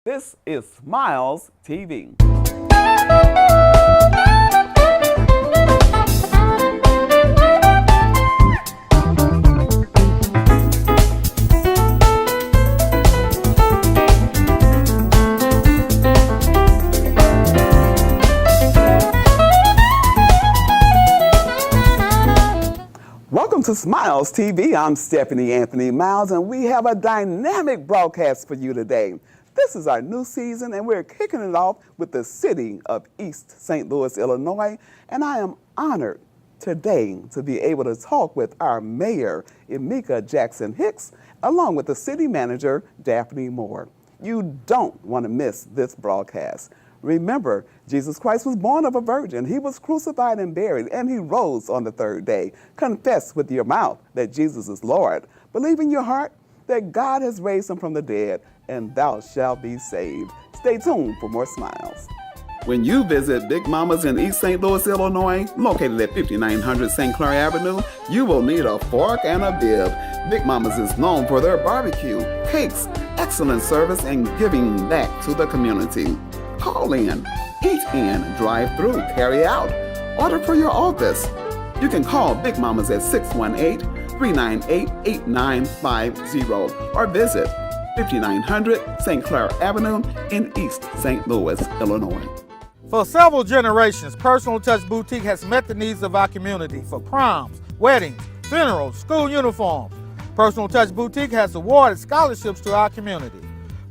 This is Smiles TV. Welcome to Smiles TV. I'm Stephanie Anthony Miles, and we have a dynamic broadcast for you today. This is our new season, and we're kicking it off with the city of East St. Louis, Illinois, and I am honored today to be able to talk with our mayor, Emeka Jackson Hicks, along with the city manager, Daphne Moore. You don't want to miss this broadcast. Remember, Jesus Christ was born of a virgin. He was crucified and buried, and he rose on the third day. Confess with your mouth that Jesus is Lord. Believe in your heart that God has raised him from the dead, and thou shalt be saved. Stay tuned for more smiles. When you visit Big Mama's in East St. Louis, Illinois, located at 5900 St. Clair Avenue, you will need a fork and a bib. Big Mama's is known for their barbecue, cakes, excellent service, and giving back to the community. Call in, eat in, drive through, carry out, order for your office. You can call Big Mama's at 618-398-8950 or visit 5900 St. Clair Avenue in East St. Louis, Illinois. For several generations, Personal Touch Boutique has met the needs of our community for proms, weddings, funerals, school uniforms. Personal Touch Boutique has awarded scholarships to our community.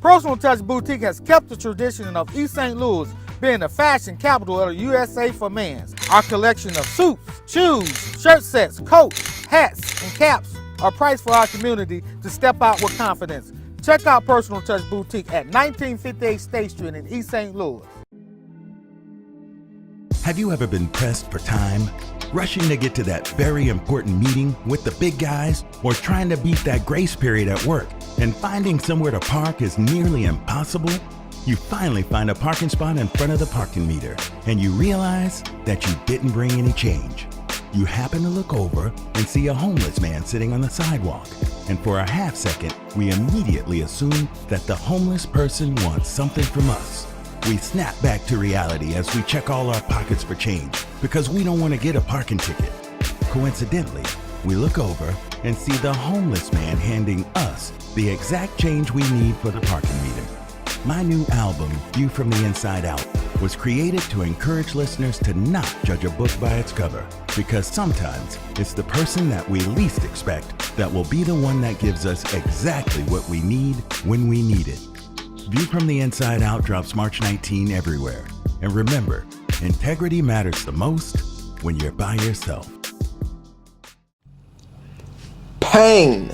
Personal Touch Boutique has kept the tradition of East St. Louis being the fashion capital of the USA for men's. Our collection of suits, shoes, shirt sets, coats, hats, and caps are priced for our community to step out with confidence. Check out Personal Touch Boutique at 1958 State Street in East St. Louis. Have you ever been pressed for time? Rushing to get to that very important meeting with the big guys, or trying to beat that grace period at work and finding somewhere to park is nearly impossible? You finally find a parking spot in front of the parking meter, and you realize that you didn't bring any change. You happen to look over and see a homeless man sitting on the sidewalk, and for a half second, we immediately assume that the homeless person wants something from us. We snap back to reality as we check all our pockets for change because we don't want to get a parking ticket. Coincidentally, we look over and see the homeless man handing us the exact change we need for the parking meter. My new album, View from the Inside Out, was created to encourage listeners to not judge a book by its cover, because sometimes it's the person that we least expect that will be the one that gives us exactly what we need when we need it. View from the Inside Out drops March 19 everywhere. And remember, integrity matters the most when you're by yourself. Pain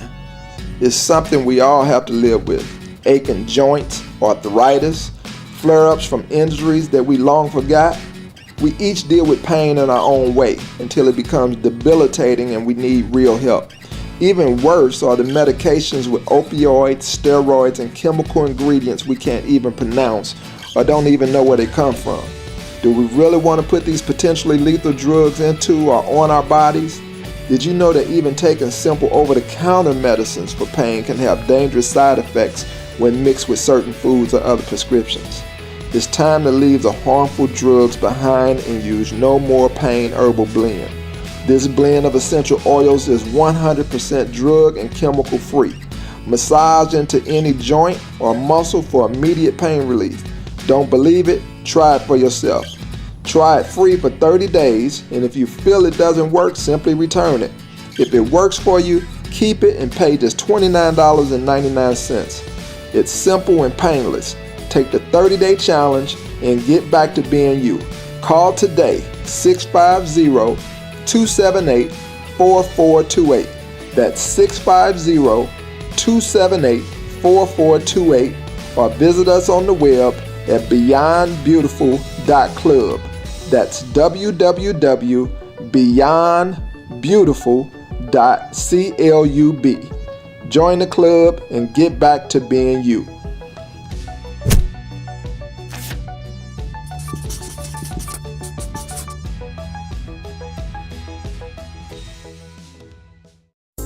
is something we all have to live with. Aching joints, arthritis, flare-ups from injuries that we long forgot. We each deal with pain in our own way until it becomes debilitating and we need real help. Even worse are the medications with opioids, steroids, and chemical ingredients we can't even pronounce or don't even know where they come from. Do we really want to put these potentially lethal drugs into or on our bodies? Did you know that even taking simple over-the-counter medicines for pain can have dangerous side effects when mixed with certain foods or other prescriptions? It's time to leave the harmful drugs behind and use No More Pain Herbal Blend. This blend of essential oils is 100% drug and chemical free. Massage into any joint or muscle for immediate pain relief. Don't believe it? Try it for yourself. Try it free for 30 days, and if you feel it doesn't work, simply return it. If it works for you, keep it and pay just $29.99. It's simple and painless. Take the 30-day challenge and get back to being you. Call today, 650-278-4428. That's 650-278-4428, or visit us on the web at beyondbeautiful.club. That's www.beyondbeautiful.club. Join the club and get back to being you.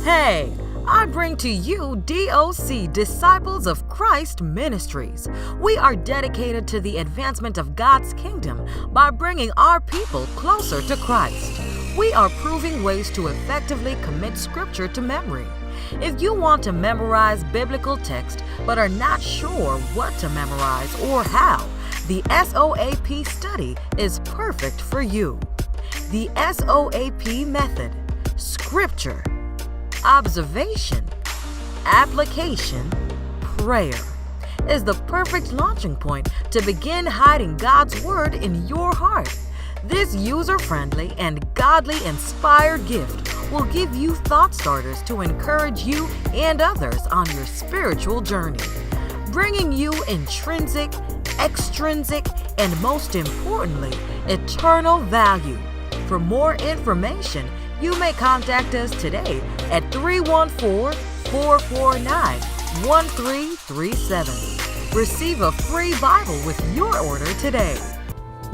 Hey, I bring to you DOC, Disciples of Christ Ministries. We are dedicated to the advancement of God's kingdom by bringing our people closer to Christ. We are proving ways to effectively commit Scripture to memory. If you want to memorize biblical text but are not sure what to memorize or how, the SOAP study is perfect for you. The SOAP method: Scripture, observation, application, prayer, is the perfect launching point to begin hiding God's Word in your heart. This user-friendly and godly-inspired gift will give you thought starters to encourage you and others on your spiritual journey, bringing you intrinsic, extrinsic, and most importantly, eternal value. For more information, you may contact us today at 314-449-1337. Receive a free Bible with your order today.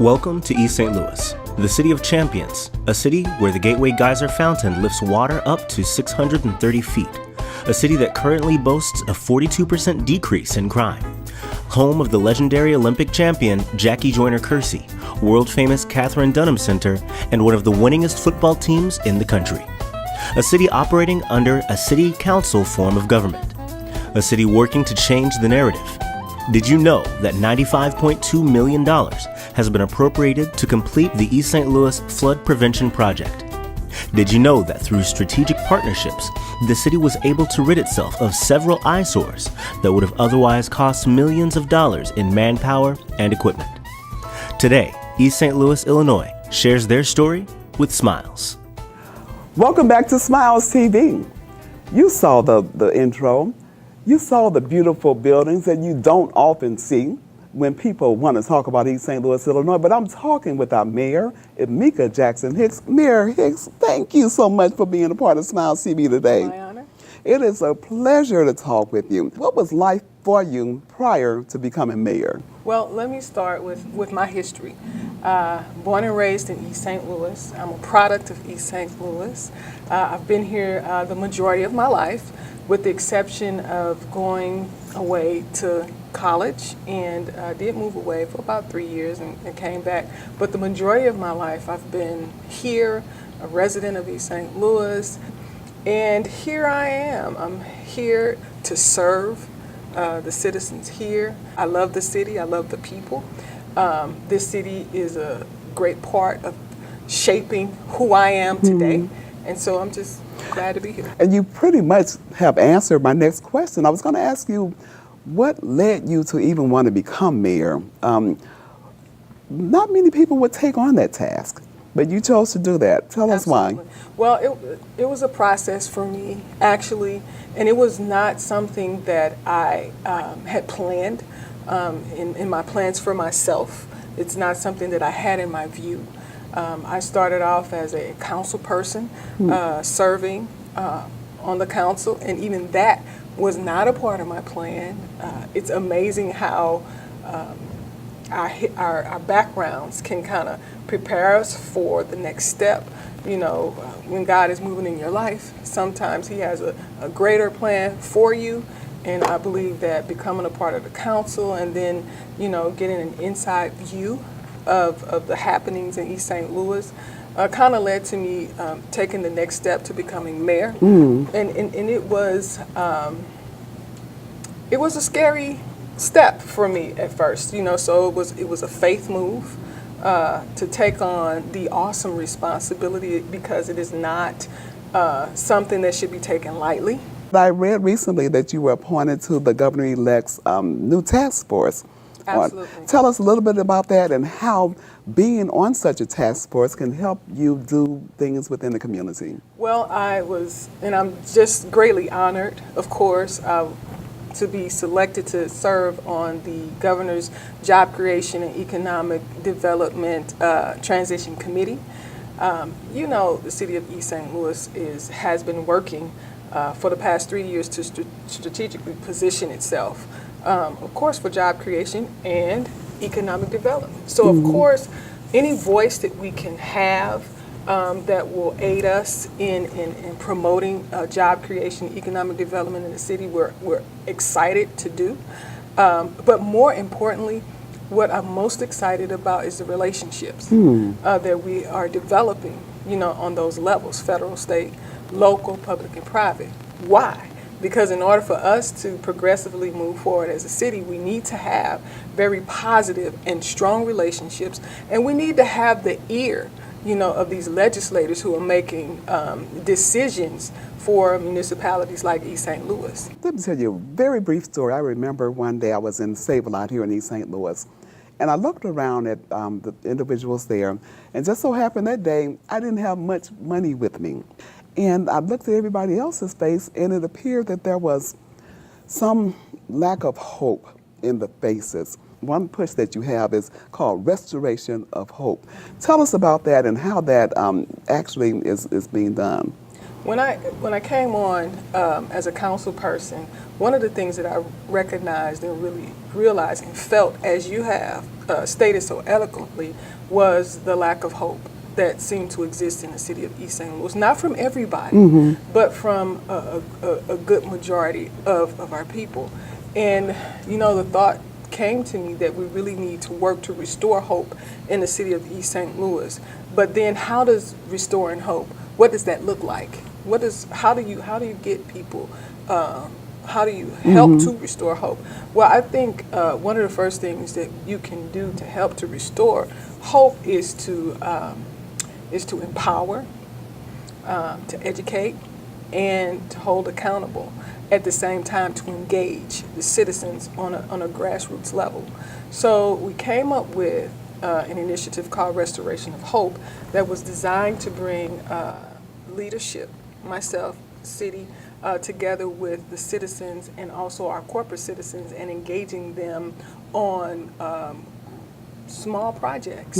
Welcome to East St. Louis, the city of champions, a city where the Gateway Geyser Fountain lifts water up to 630 feet, a city that currently boasts a 42% decrease in crime, home of the legendary Olympic champion Jackie Joyner-Kersee, world-famous Catherine Dunham Center, and one of the winningest football teams in the country. A city operating under a city council form of government. A city working to change the narrative. Did you know that $95.2 million has been appropriated to complete the East St. Louis Flood Prevention Project? Did you know that through strategic partnerships, the city was able to rid itself of several eyesores that would have otherwise cost millions of dollars in manpower and equipment? Today, East St. Louis, Illinois shares their story with Smiles. Welcome back to Smiles TV. You saw the intro. You saw the beautiful buildings that you don't often see when people want to talk about East St. Louis, Illinois. But I'm talking with our mayor, Emeka Jackson Hicks. Mayor Hicks, thank you so much for being a part of Smiles TV today. My honor. It is a pleasure to talk with you. What was life for you prior to becoming mayor? Well, let me start with my history. Born and raised in East St. Louis. I'm a product of East St. Louis. I've been here the majority of my life, with the exception of going away to college, and did move away for about 3 years and came back. But the majority of my life I've been here, a resident of East St. Louis, and here I am. I'm here to serve the citizens here. I love the city, I love the people. This city is a great part of shaping who I am today, and so I'm just glad to be here. And you pretty much have answered my next question. I was going to ask you, what led you to even want to become mayor? Not many people would take on that task, but you chose to do that. Tell us why. Well, it was a process for me, actually, and it was not something that I had planned in my plans for myself. It's not something that I had in my view. I started off as a council person, serving on the council, and even that was not a part of my plan. It's amazing how our backgrounds can kind of prepare us for the next step. You know, when God is moving in your life, sometimes He has a greater plan for you. And I believe that becoming a part of the council and then, you know, getting an inside view of the happenings in East St. Louis kind of led to me taking the next step to becoming mayor. And it was a scary step for me at first, you know, so it was a faith move to take on the awesome responsibility, because it is not something that should be taken lightly. I read recently that you were appointed to the governor-elect's new task force. Absolutely. Tell us a little bit about that and how being on such a task force can help you do things within the community. Well, I'm just greatly honored, of course, to be selected to serve on the Governor's Job Creation and Economic Development Transition Committee. You know, the city of East St. Louis has been working for the past 3 years to strategically position itself, of course, for job creation and economic development. So, of course, any voice that we can have that will aid us in promoting job creation, economic development in the city. We're excited to do. But more importantly, what I'm most excited about is the relationships that we are developing, on those levels, federal, state, local, public, and private. Why? Because in order for us to progressively move forward as a city, we need to have very positive and strong relationships, and we need to have the ear, of these legislators who are making decisions for municipalities like East St. Louis. Let me tell you a very brief story. I remember one day I was in Save-A-Lot here in East St. Louis, and I looked around at the individuals there, and just so happened that day I didn't have much money with me. And I looked at everybody else's face, and it appeared that there was some lack of hope in the faces. One push that you have is called Restoration of Hope. Tell us about that and how that actually is being done. When I came on as a council person, one of the things that I recognized and really realized and felt, as you have stated so eloquently, was the lack of hope that seemed to exist in the city of East St. Louis. Not from everybody, but from a good majority of our people. And, the thought came to me that we really need to work to restore hope in the city of East St. Louis. But then how does restoring hope, what does that look like? How do you get people, how do you help to restore hope? Well, I think one of the first things that you can do to help to restore hope is to empower, to educate, and to hold accountable. At the same time, to engage the citizens on a grassroots level. So we came up with an initiative called Restoration of Hope that was designed to bring leadership, myself, city, together with the citizens and also our corporate citizens, and engaging them on small projects.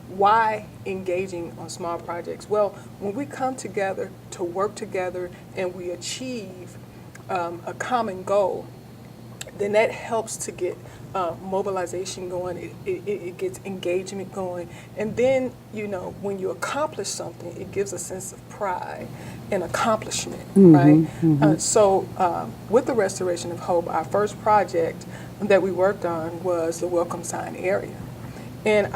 Why engaging on small projects? Well, when we come together to work together and we achieve a common goal, then that helps to get mobilization going, it gets engagement going. And then, when you accomplish something, it gives a sense of pride and accomplishment, right? So with the Restoration of Hope, our first project that we worked on was the Welcome Sign area. And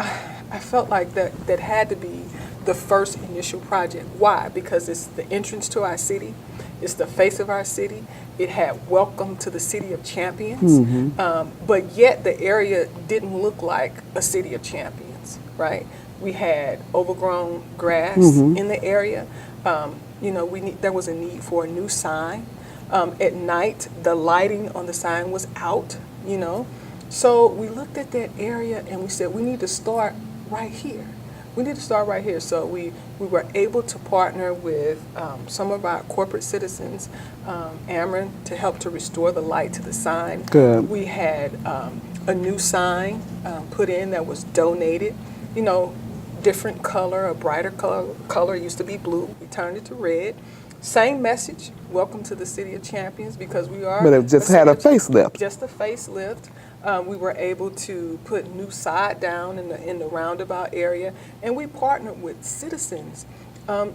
I felt like that had to be the first initial project. Why? Because it's the entrance to our city. It's the face of our city. It had welcome to the city of champions. But yet the area didn't look like a city of champions, right? We had overgrown grass in the area. There was a need for a new sign. At night, the lighting on the sign was out, So we looked at that area and we said, we need to start right here. We need to start right here. So we were able to partner with some of our corporate citizens, Ameren, to help to restore the light to the sign. Good. We had a new sign put in that was donated, different color, a brighter color. Used to be blue. We turned it to red. Same message, welcome to the City of Champions, because we are... But it just had a facelift. Just a facelift. We were able to put new side down in the roundabout area, and we partnered with citizens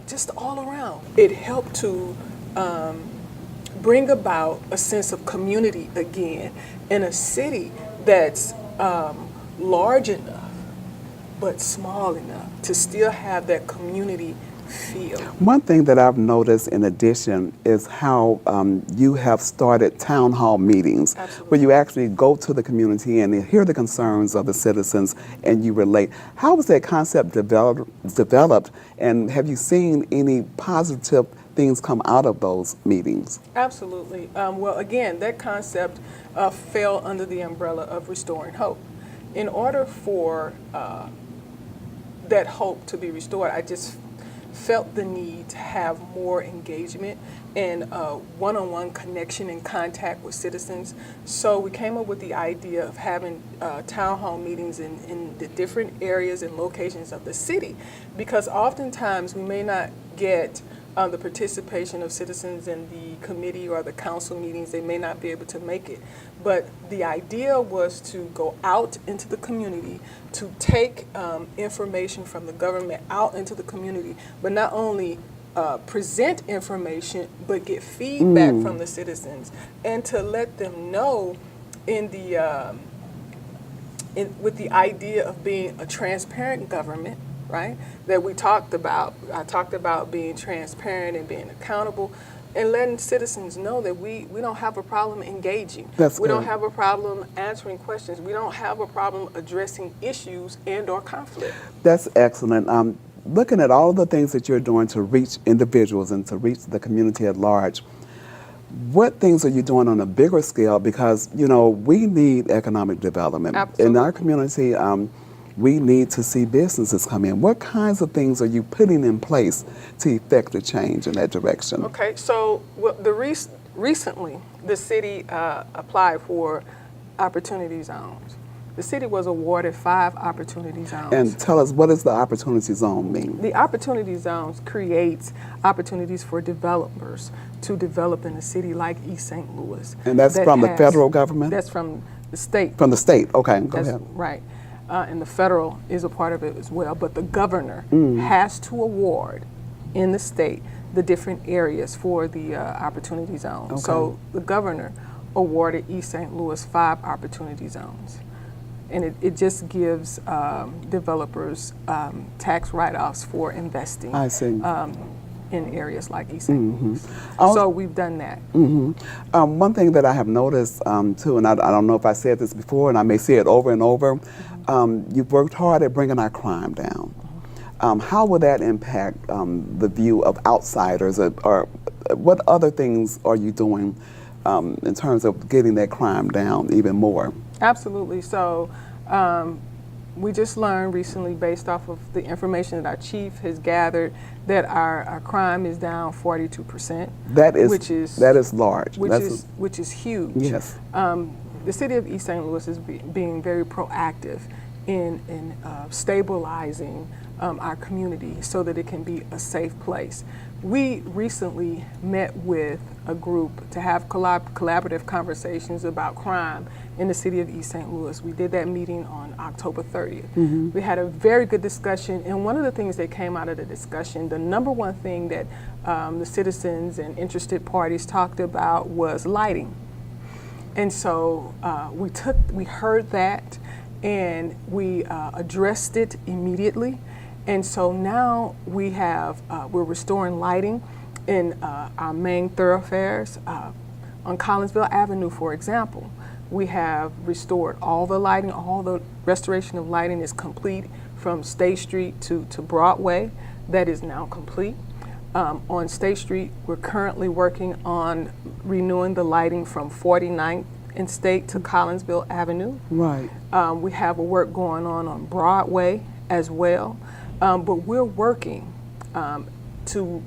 just all around. It helped to bring about a sense of community again in a city that's large enough but small enough to still have that community feel. One thing that I've noticed in addition is how you have started town hall meetings. Absolutely. Where you actually go to the community and hear the concerns of the citizens and you relate. How was that concept developed, and have you seen any positive things come out of those meetings? Absolutely. Well, again, that concept fell under the umbrella of restoring hope. In order for that hope to be restored, I just felt the need to have more engagement and one-on-one connection and contact with citizens. So we came up with the idea of having town hall meetings in the different areas and locations of the city, because oftentimes we may not get the participation of citizens in the committee or the council meetings. They may not be able to make it. But the idea was to go out into the community, to take information from the government out into the community, but not only present information, but get feedback from the citizens, and to let them know in the with the idea of being a transparent government, right? That we talked about. I talked about being transparent and being accountable, and letting citizens know that we don't have a problem engaging. We don't have a problem answering questions. We don't have a problem addressing issues and or conflict. That's excellent. Looking at all the things that you're doing to reach individuals and to reach the community at large, what things are you doing on a bigger scale? Because, you know, we need economic development. Absolutely. In our community, we need to see businesses come in. What kinds of things are you putting in place to effect a change in that direction? Okay, so recently the city applied for opportunity zones. The city was awarded 5 opportunity zones. And tell us, what does the opportunity zone mean? The opportunity zones creates opportunities for developers to develop in a city like East St. Louis. And that's from the federal government? That's from the state. From the state, okay, go That's ahead. right. And the federal is a part of it as well. But the governor has to award in the state the different areas for the opportunity zones. Okay. So the governor awarded East St. Louis 5 opportunity zones. And it just gives developers tax write-offs for investing I see. in areas like East St. Louis. So we've done that. One thing that I have noticed too, and I don't know if I said this before, and I may say it over and over, you've worked hard at bringing our crime down. How will that impact the view of outsiders, or what other things are you doing in terms of getting that crime down even more? Absolutely. So we just learned recently, based off of the information that our chief has gathered, that our crime is down 42%. That is large. Which is huge. Yes. The city of East St. Louis is being very proactive in stabilizing our community so that it can be a safe place. We recently met with a group to have collaborative conversations about crime in the city of East St. Louis. We did that meeting on October 30th. We had a very good discussion, and one of the things that came out of the discussion, the number one thing that the citizens and interested parties talked about was lighting. And so we heard that, and we addressed it immediately. And so now we have, we're restoring lighting in our main thoroughfares. On Collinsville Avenue, for example, we have restored all the lighting. All the restoration of lighting is complete from State Street to Broadway. That is now complete. On State Street, we're currently working on renewing the lighting from 49th and State to Collinsville Avenue. Right. We have a work going on Broadway as well. But we're working to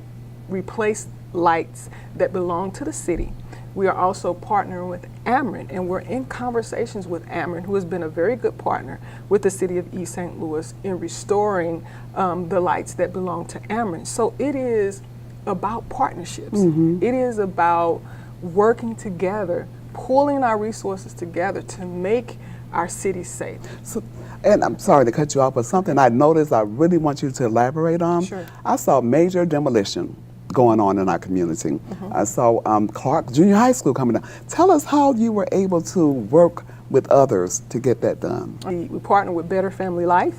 replace lights that belong to the city. We are also partnering with Ameren, and we're in conversations with Ameren, who has been a very good partner with the city of East St. Louis in restoring the lights that belong to Ameren. So it is about partnerships. It is about working together, pulling our resources together to make our city safe. So, and I'm sorry to cut you off, but something I noticed I really want you to elaborate on. Sure. I saw major demolition going on in our community. I saw Clark Junior High School coming down. Tell us how you were able to work with others to get that done. We partnered with Better Family Life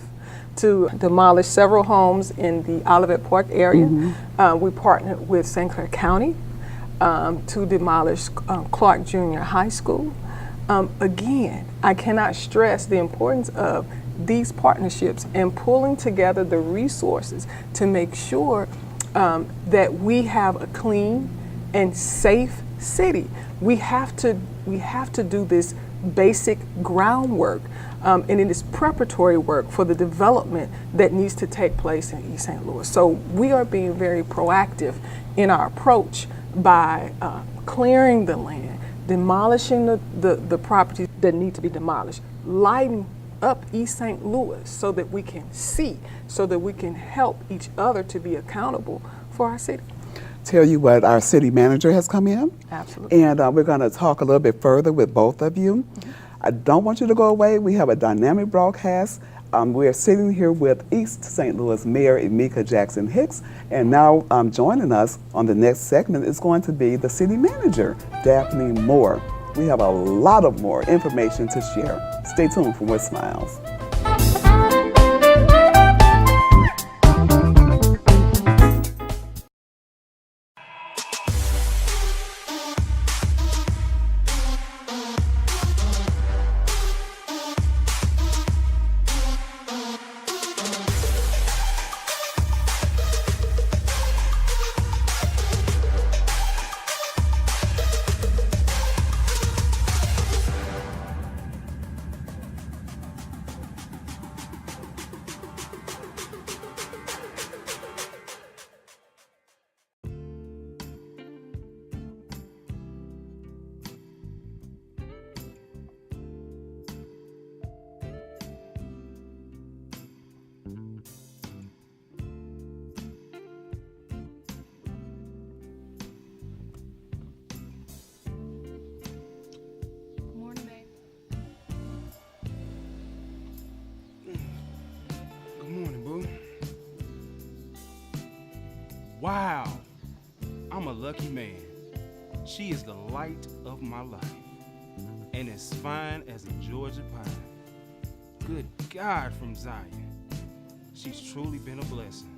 to demolish several homes in the Olivet Park area. We partnered with St. Clair County to demolish Clark Junior High School. Again, I cannot stress the importance of these partnerships and pulling together the resources to make sure that we have a clean and safe city. We have to do this basic groundwork, and it is preparatory work for the development that needs to take place in East St. Louis. So we are being very proactive in our approach by clearing the land, demolishing the properties that need to be demolished, lighting up East St. Louis so that we can see, so that we can help each other to be accountable for our city. tell you what our city manager has come in. Absolutely. And we're going to talk a little bit further with both of you. I don't want you to go away. We have a dynamic broadcast. We're sitting here with East St. Louis Mayor Emeka Jackson Hicks, and now joining us on the next segment is going to be the city manager, Daphne Moore. We have a lot of more information to share. Stay tuned for more Smiles. Wow, I'm a lucky man. She is the light of my life, and as fine as a Georgia pine. Good God from Zion. She's truly been a blessing.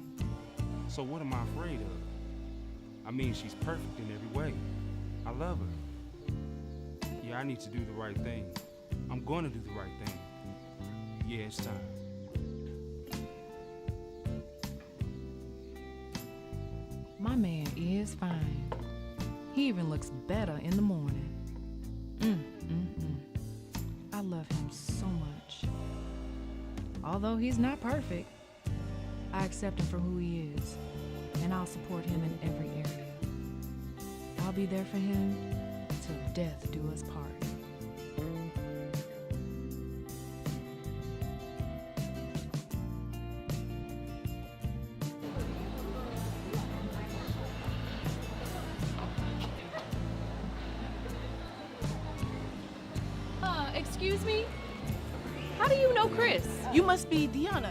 So what am I afraid of? I mean, she's perfect in every way. I love her. Yeah, I need to do the right thing. I'm going to do the right thing. Yeah, it's time. My man is fine. He even looks better in the morning. I love him so much. Although he's not perfect, I accept him for who he is, and I'll support him in every area. I'll be there for him till death do us part. Excuse me? How do you know Chris? You must be Deanna.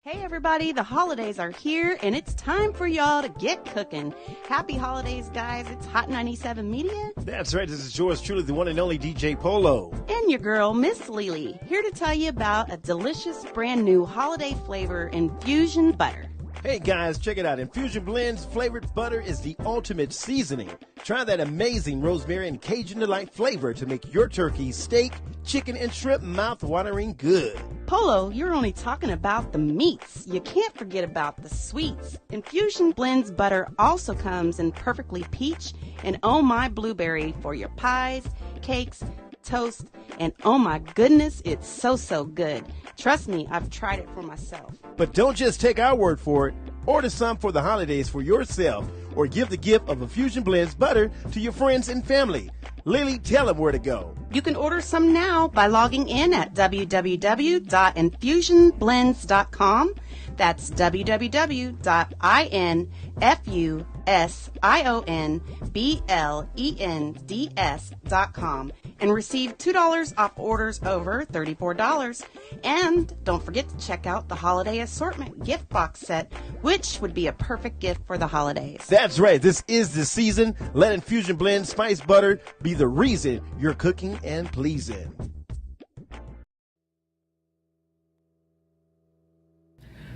Hey everybody, the holidays are here and it's time for y'all to get cooking. Happy holidays, guys. It's Hot 97 Media. That's right. This is yours truly, the one and only DJ Polo. And your girl, Miss Lily, here to tell you about a delicious brand new holiday flavor, Infusion Butter. Hey guys, check it out. Infusion Blends flavored butter is the ultimate seasoning. Try that amazing rosemary and Cajun delight flavor to make your turkey, steak, chicken, and shrimp mouth-watering good. Polo, you're only talking about the meats. You can't forget about the sweets. Infusion Blends butter also comes in perfectly peach and oh my blueberry for your pies, cakes, toast, and oh my goodness, it's so good. Trust me, I've tried it for myself. But don't just take our word for it. Order some for the holidays for yourself or give the gift of Infusion Blends butter to your friends and family. Lily, tell them where to go. You can order some now by logging in at www.infusionblends.com. That's www.infusionblends.com and receive $2 off orders over $34. And don't forget to check out the holiday assortment gift box set, which would be a perfect gift for the holidays. That's right. This is the season. Let Infusion Blend Spice Butter be the reason you're cooking and pleasing.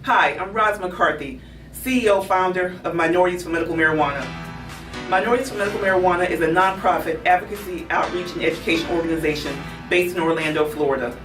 Hi, I'm Roz McCarthy, CEO founder of Minorities for Medical Marijuana. Minorities for Medical Marijuana is a nonprofit advocacy, outreach, and education organization based in Orlando, Florida.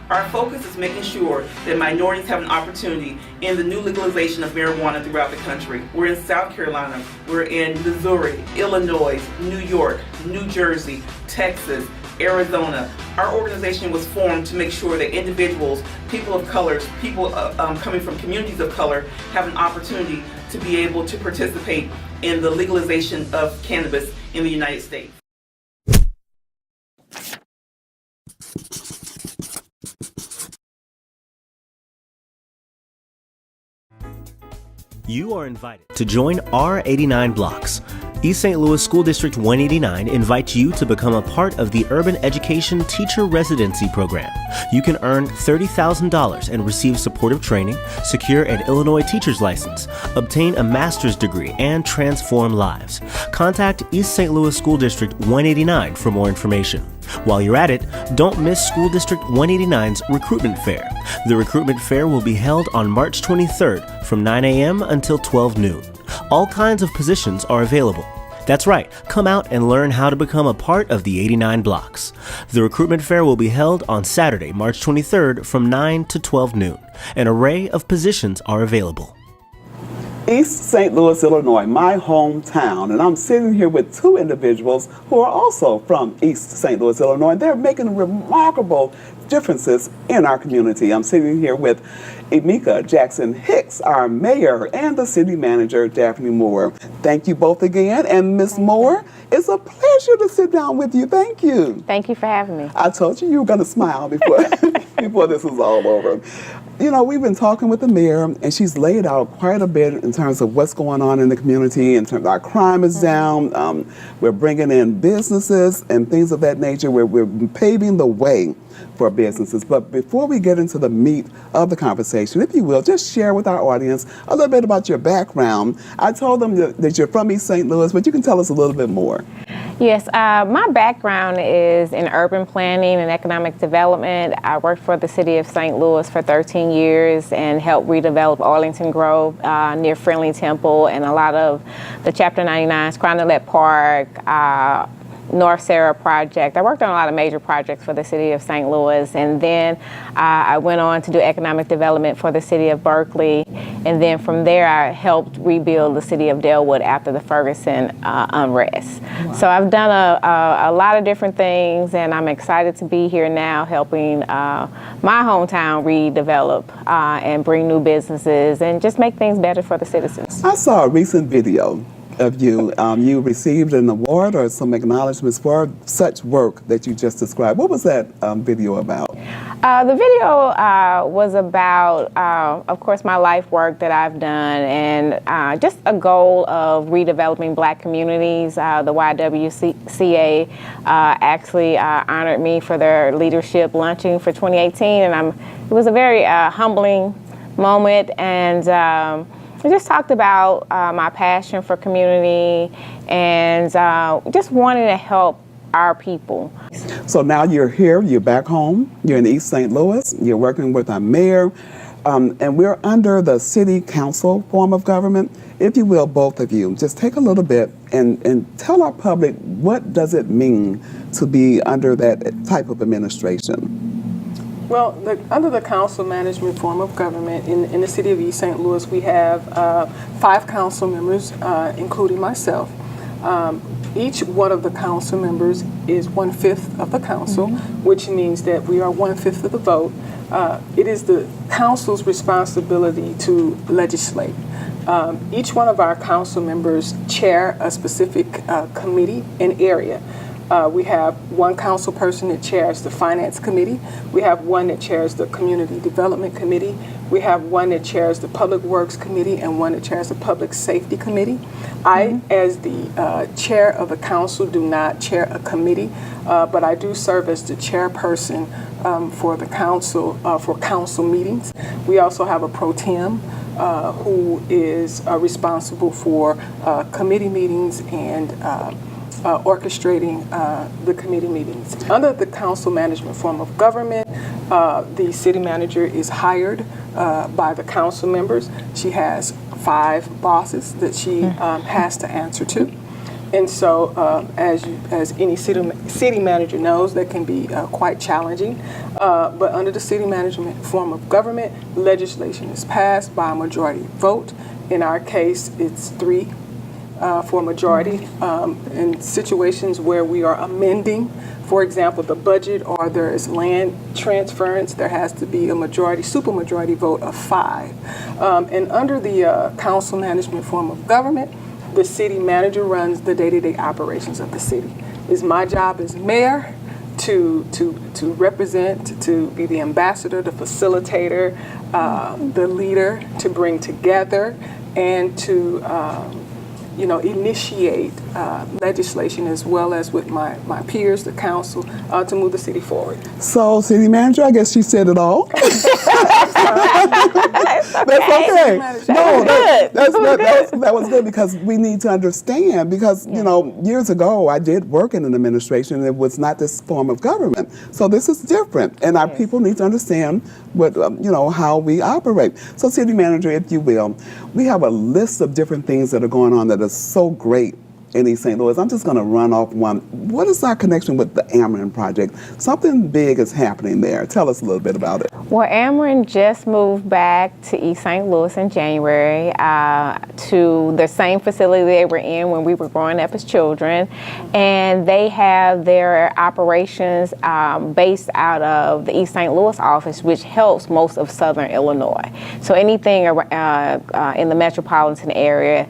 Our focus is making sure that minorities have an opportunity in the new legalization of marijuana throughout the country. We're in South Carolina, we're in Missouri, Illinois, New York, New Jersey, Texas, Arizona. Our organization was formed to make sure that individuals, people of color, people coming from communities of color have an opportunity to be able to participate in the legalization of cannabis in the United States. You are invited to join our 89 blocks. East St. Louis School District 189 invites you to become a part of the Urban Education Teacher Residency Program. You can earn $30,000 and receive supportive training, secure an Illinois teacher's license, obtain a master's degree, and transform lives. Contact East St. Louis School District 189 for more information. While you're at it, don't miss School District 189's Recruitment Fair. The Recruitment Fair will be held on March 23rd from 9 a.m. until 12 noon. All kinds of positions are available. That's right, come out and learn how to become a part of the 89 blocks. The Recruitment Fair will be held on Saturday, March 23rd from 9 to 12 noon. An array of positions are available. East St. Louis, Illinois, my hometown, and I'm sitting here with two individuals who are also from East St. Louis, Illinois. They're making remarkable differences in our community. I'm sitting here with Emeka Jackson Hicks, our mayor, and the city manager, Daphne Moore. Thank you both again. And Ms. Moore, it's a pleasure to sit down with you. Thank you. Thank you for having me. I told you were going to smile before, before this was all over. You know, we've been talking with the mayor, and she's laid out quite a bit in terms of what's going on in the community, in terms of our crime is down, we're bringing in businesses and things of that nature. We're paving the way for businesses. But before we get into the meat of the conversation, if you will, just share with our audience a little bit about your background. I told them that you're from East St. Louis, but you can tell us a little bit more. Yes, my background is in urban planning and economic development. I worked for the city of St. Louis for 13 years and helped redevelop Arlington Grove near Friendly Temple and a lot of the Chapter 99s, Crondelet Park, North Sarah project. I worked on a lot of major projects for the city of St. Louis, and then I went on to do economic development for the city of Berkeley, and then from there I helped rebuild the city of Delwood after the Ferguson unrest. Wow. So I've done a lot of different things, and I'm excited to be here now helping my hometown redevelop and bring new businesses and just make things better for the citizens. I saw a recent video of you. You received an award or some acknowledgments for such work that you just described. What was that video about? The video was about, of course, my life work that I've done and just a goal of redeveloping Black communities. The YWCA actually honored me for their leadership luncheon for 2018, and it was a very humbling moment, and we just talked about my passion for community and just wanting to help our people. So now you're here, you're back home, you're in East St. Louis, you're working with our mayor, and we're under the city council form of government. If you will, both of you, just take a little bit and tell our public, what does it mean to be under that type of administration? Well, under the council management form of government in the city of East St. Louis, we have 5 council members, including myself. Each one of the council members is 1/5 of the council, which means that we are 1/5 of the vote. It is the council's responsibility to legislate. Each one of our council members chair a specific committee and area. We have one council person that chairs the Finance Committee. We have one that chairs the Community Development Committee. We have one that chairs the Public Works Committee and one that chairs the Public Safety Committee. I, as the chair of the council, do not chair a committee, but I do serve as the chairperson for the council, for council meetings. We also have a pro tem who is responsible for committee meetings and orchestrating the committee meetings. Under the council management form of government, the city manager is hired by the council members. She has 5 bosses that she has to answer to. And so, as any city manager knows, that can be quite challenging. But under the city management form of government, legislation is passed by a majority vote. In our case, it's 3 for majority. In situations where we are amending, for example, the budget, or there is land transference, there has to be a supermajority vote of 5. And under the council management form of government, the city manager runs the day-to-day operations of the city. It's my job as mayor to represent, to be the ambassador, the facilitator, the leader, to bring together and to initiate legislation, as well as with my peers, the council, to move the city forward. So, city manager, I guess she said it all. That's okay. No, that was good, because we need to understand, because, years ago I did work in an administration and it was not this form of government. So this is different, and our people need to understand what, how we operate. So, city manager, if you will, we have a list of different things that are going on that are so great in East St. Louis. I'm just going to run off one. What is our connection with the Ameren project? Something big is happening there. Tell us a little bit about it. Well, Ameren just moved back to East St. Louis in January to the same facility they were in when we were growing up as children. And they have their operations based out of the East St. Louis office, which helps most of Southern Illinois. So anything in the metropolitan area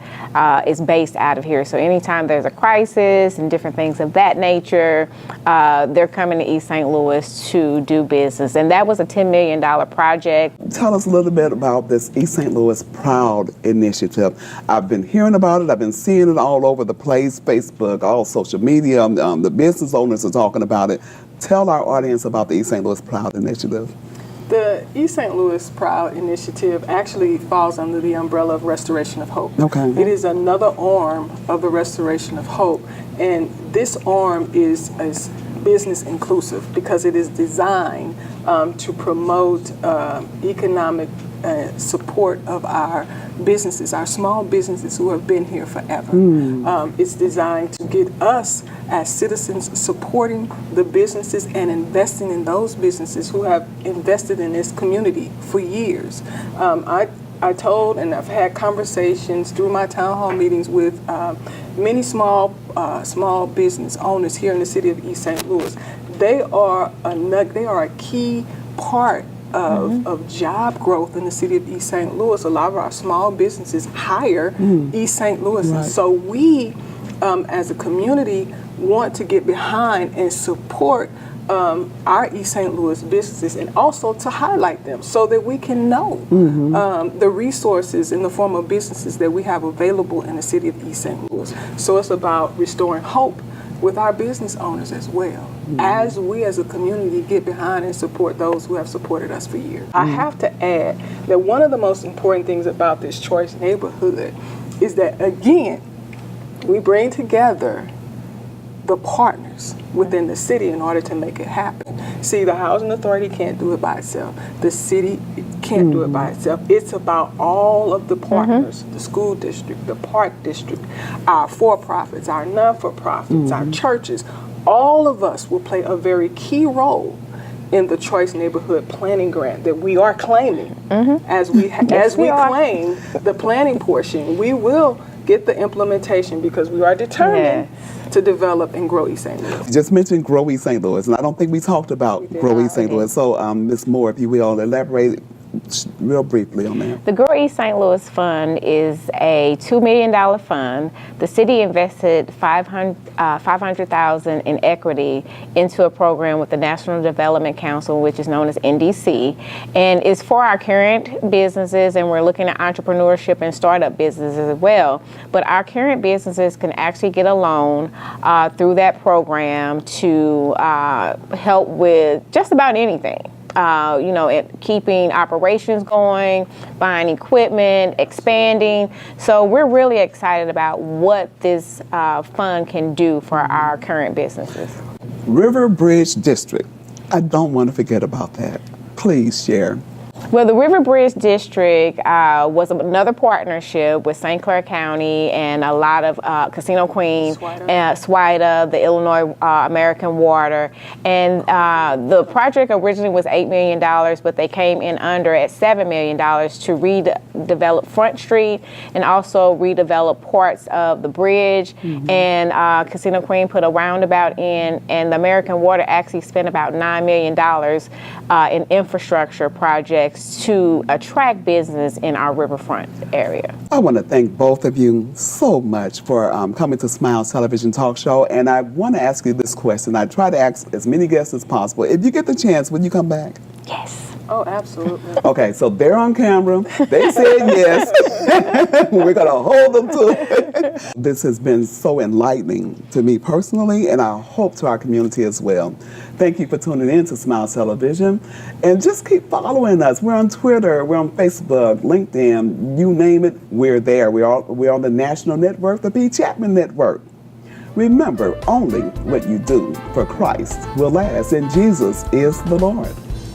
is based out of here. So anytime there's a crisis and different things of that nature, they're coming to East St. Louis to do business. And that was a $10 million project. Tell us a little bit about this East St. Louis Proud initiative. I've been hearing about it. I've been seeing it all over the place, Facebook, all social media. The business owners are talking about it. Tell our audience about the East St. Louis Proud initiative. The East St. Louis Proud initiative actually falls under the umbrella of Restoration of Hope. Okay. It is another arm of the Restoration of Hope, and this arm is business inclusive, because it is designed to promote economic support of our businesses, our small businesses who have been here forever. It's designed to get us as citizens supporting the businesses and investing in those businesses who have invested in this community for years. I told, and I've had conversations through my town hall meetings with many small business owners here in the city of East St. Louis. They are a key part of job growth in the city of East St. Louis. A lot of our small businesses hire East St. Louis. Right. And so we, as a community, want to get behind and support our East St. Louis businesses, and also to highlight them so that we can know the resources in the form of businesses that we have available in the city of East St. Louis. So it's about restoring hope with our business owners as well, as we as a community get behind and support those who have supported us for years. I have to add that one of the most important things about this choice neighborhood is that, again, we bring together the partners within the city in order to make it happen. See, the Housing Authority can't do it by itself. The city can't do it by itself. It's about all of the partners, the school district, the park district, our for-profits, our non-for-profits, our churches. All of us will play a very key role in the Choice Neighborhood Planning Grant that we are claiming. As we claim the planning portion, we will get the implementation, because we are determined to develop and grow East St. Louis. You just mentioned Grow East St. Louis, and I don't think we talked about Grow East St. Louis. So, Ms. Moore, if you will, elaborate real briefly on that. The Grow East St. Louis Fund is a $2 million fund. The city invested $500,000 in equity into a program with the National Development Council, which is known as NDC, and it's for our current businesses, and we're looking at entrepreneurship and startup businesses as well. But our current businesses can actually get a loan through that program to help with just about anything. Keeping operations going, buying equipment, expanding. So we're really excited about what this fund can do for our current businesses. River Bridge District. I don't want to forget about that. Please share. Well, the River Bridge District was another partnership with St. Clair County and a lot of Casino Queen, SWIDA, the Illinois American Water. And the project originally was $8 million, but they came in under at $7 million to redevelop Front Street and also redevelop parts of the bridge. And Casino Queen put a roundabout in, and the American Water actually spent about $9 million in infrastructure projects to attract business in our riverfront area. I want to thank both of you so much for coming to Smiles Television Talk Show. And I want to ask you this question. I try to ask as many guests as possible. If you get the chance, will you come back? Yes. Oh, absolutely. Okay, so they're on camera. They said yes. We're going to hold them to it. This has been so enlightening to me personally, and I hope to our community as well. Thank you for tuning in to Smiles Television. And just keep following us. We're on Twitter, we're on Facebook, LinkedIn, you name it, we're there. We're on the national network, the B. Chapman Network. Remember, only what you do for Christ will last, and Jesus is the Lord.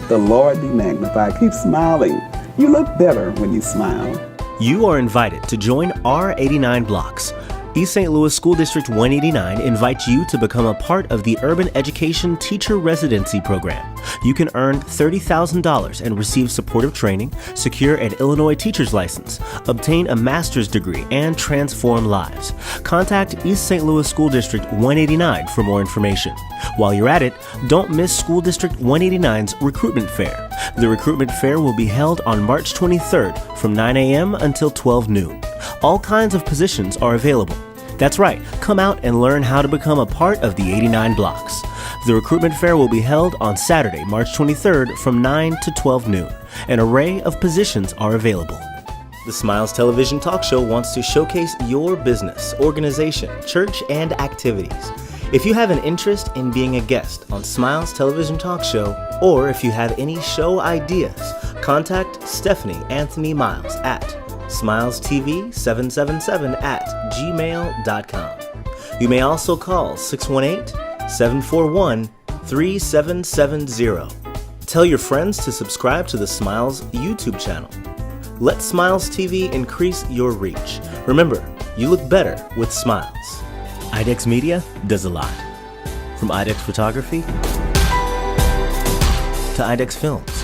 The Lord be magnified. Keep smiling. You look better when you smile. You are invited to join our 89 blocks. East St. Louis School District 189 invites you to become a part of the Urban Education Teacher Residency Program. You can earn $30,000 and receive supportive training, secure an Illinois teacher's license, obtain a master's degree, and transform lives. Contact East St. Louis School District 189 for more information. While you're at it, don't miss School District 189's Recruitment Fair. The Recruitment Fair will be held on March 23rd from 9 a.m. until 12 noon. All kinds of positions are available. That's right, come out and learn how to become a part of the 89 blocks. The Recruitment Fair will be held on Saturday, March 23rd from 9 to 12 noon. An array of positions are available. The Smiles Television Talk Show wants to showcase your business, organization, church, and activities. If you have an interest in being a guest on Smiles Television Talk Show, or if you have any show ideas, contact Stephanie Anthony Miles at SmilesTV777@gmail.com. You may also call 618-741-3770. Tell your friends to subscribe to the Smiles YouTube channel. Let Smiles TV increase your reach. Remember, you look better with smiles. IDEX Media does a lot. From IDEX Photography to IDEX Films.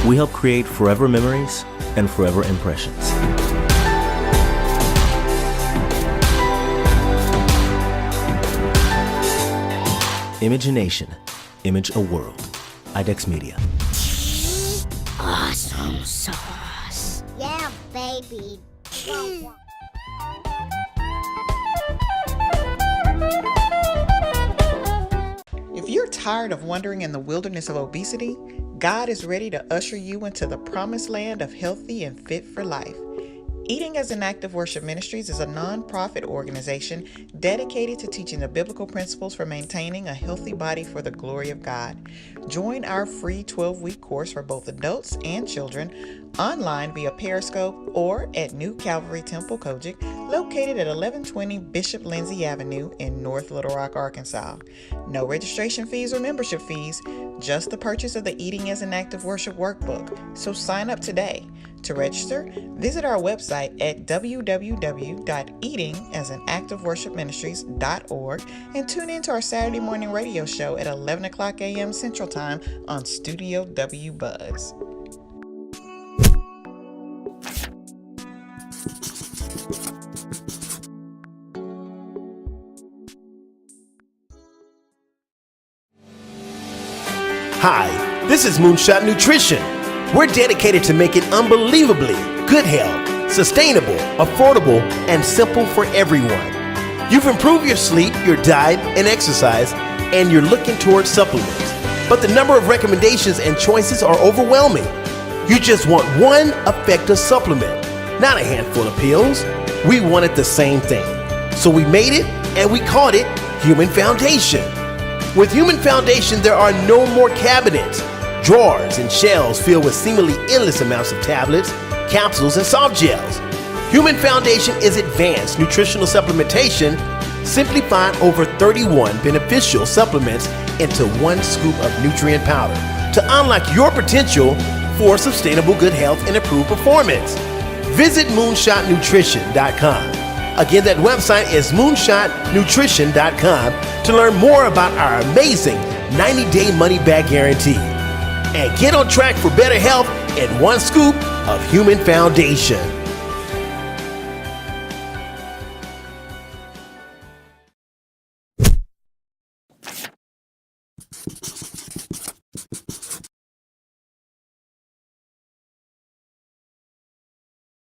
We help create forever memories and forever impressions. Image a nation, image a world. IDEX Media. Awesome sauce. Yeah, baby. If you're tired of wandering in the wilderness of obesity, God is ready to usher you into the promised land of healthy and fit for life. Eating as an Act of Worship Ministries is a non-profit organization dedicated to teaching the biblical principles for maintaining a healthy body for the glory of God. Join our free 12-week course for both adults and children online via Periscope or at New Calvary Temple Kojic, located at 1120 Bishop Lindsay Avenue in North Little Rock, Arkansas. No registration fees or membership fees, just the purchase of the Eating as an Act of Worship workbook. So sign up today. To register, visit our website at www.eatingasanactofworshipministries.org and tune in to our Saturday morning radio show at 11 o'clock a.m. Central Time on Studio W Buzz. Hi, this is Moonshot Nutrition. We're dedicated to making unbelievably good health, sustainable, affordable, and simple for everyone. You've improved your sleep, your diet, and exercise, and you're looking towards supplements. But the number of recommendations and choices are overwhelming. You just want one effective supplement, not a handful of pills. We wanted the same thing. So we made it, and we called it Human Foundation. With Human Foundation, there are no more cabinets, drawers, and shelves filled with seemingly endless amounts of tablets, capsules, and soft gels. Human Foundation is advanced nutritional supplementation, simplifying over 31 beneficial supplements into 1 scoop of nutrient powder to unlock your potential for sustainable good health and improved performance. Visit moonshotnutrition.com. Again, that website is moonshotnutrition.com to learn more about our amazing 90-day money-back guarantee. And get on track for better health in 1 scoop of human foundation.